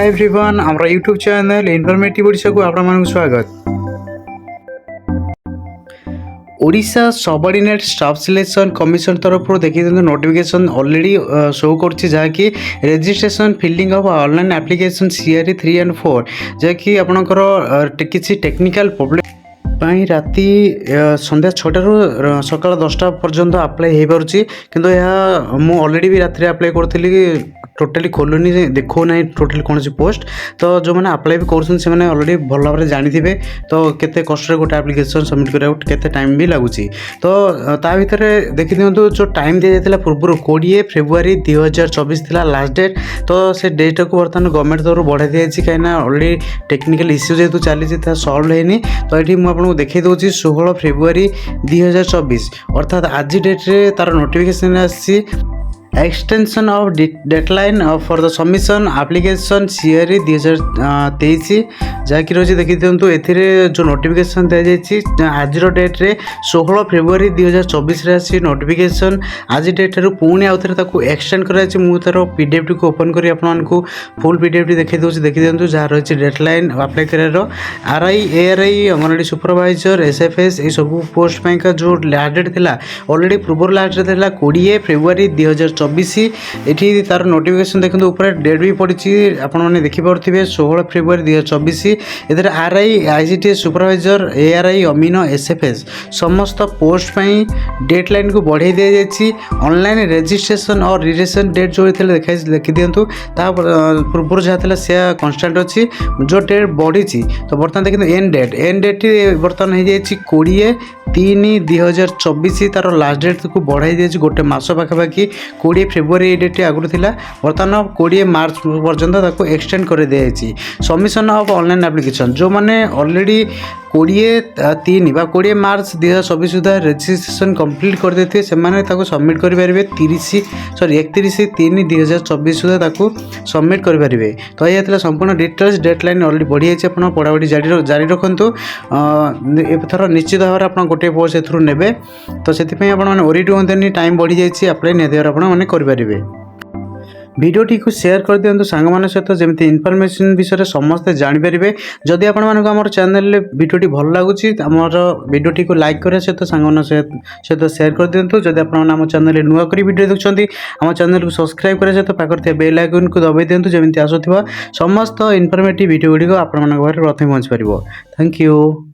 हाय everyone आमर YouTube channel informative Odisha को आपण स्वागत। Odisha subordinate staff selection commission तरफ देखिए नोटिफिकेशन ऑलरेडी शो करछि जहाँकि registration filling of online application CRE 3 and 4 जहाँकि आपणकर किसी टेक्निकल प्रॉब्लम पाई राति संध्या 6 सकाल 10टा पर्यंत आप्लाय हो पार्ची किंतु यह मु ऑलरेडी भी रात्रि आप्लाय करी टोटाली खोलुनी देखो ना टोटाली कौन सी पोस्ट तो जो मैंने आप्लाय भी कर ऑलरेडी भल भाव जानी तो केते कष्ट गोटे एप्लिकेशन सबमिट करा केते टाइम भी लगुच तो ता भितर देखी दिंतु जो टाइम दी जाता पूर्व 20 फेब्रुआरी 2024 थी लास्ट डेट तो से डेट को बर्तमान गवर्नमेंट तरफ बढ़ाई दी कहीं ऑलरेडी टेक्निकल इश्यू जेहतु चली सल्व होनी तो ये मुझे देखी दूसरी 16 फेब्रुआरी 2024 अर्थात आज डेट्रे तार नोटिफिकेशन आसी extension of deadline for the submission application CRE 2023 जहाँकि रही देखी दिंतु ए जो नोटिफिकेशन दी जाए आज डेट्रे 16 फेब्रुआरी 2024 आसी नोटिफिकेशन आज डेट पुणी आउ थे एक्सटेंड कराई मुझे पीडीएफ टी को ओपन कर आपको फुल पीडीएफ टी देखी दूसरी देखी दिंतु जहाँ रही डेडलाइन अप्लाई कर RI ARY anganwadi supervisor SFS ये सब पोस्ट का जो लास्ट डेट थी ऑलरेडी पूर्व लास्ट डेट था 20 फेब्रुआरी 2024 ये तार नोटिफिकेशन देखते ऊपर डेट भी पड़ी आपने देखिपे 16 फेब्रुआरी 2024 ए आरआई आईसीटीएस सुपरवाइजर एआरआई अमीनो एसएफएस समस्त पोस्ट डेट लाइन को बढ़ाई दी जाए ऑनलाइन रजिस्ट्रेशन और रिलेशन डेट जो देखा देखी दिंतु पूर्व जहाँ था सी कन्स्टाट अच्छी जो डेट बढ़ी तो बर्तमान देखते एंड डेट बर्तमान हो जाए 20/3/2024 तार लास्ट डेट को बढ़ाई दी गोटे मस पाखापाखि 20 फेब्रुआरी डेट आगुरी थी बर्तमान 20 मार्च पर्यंत एक्सटेंड कर दी जाए सबमिशन ऑफ ऑनलाइन एप्लिकेशन जो मैंने ऑलरेडी 20 मार्च 2024 सुधा रजिस्ट्रेशन कंप्लीट कर देते से सबमिट करेंगे 31/3/2024 सुधा सबमिट करेंगे तो यह था संपूर्ण डिटेल्स डेडलाइन ऑलरेडी बढ़ी जाए पढ़ापढ़ी जारी रखु एथर निश्चित भाव में आप गोटे पोस्ट एथरू ने तो से ओरिट हमें टाइम बढ़ी जाए अप्लाई निहत आपने करेंगे भिडियोटी को शेयर कर दिंतु सांग मान सहित जमी इनफॉरमेशन विषय समस्ते जानीपर जदि आम चैनल भिडियोटी भल लगुच आमर भिडियोटी को लाइक करने सहित सांग सहित शेयर कर दिंतु जदि आप चैनल नुआ कर भिडियो देखुं आम चैनल को सब्सक्राइब करने सहित पाखे बेल आइकन को दबाई दिंतु जमी आसुवा समस्त इनफॉरमेटिव भिडियो गुड़िक आप प्रथम पहुँच पार। Thank you.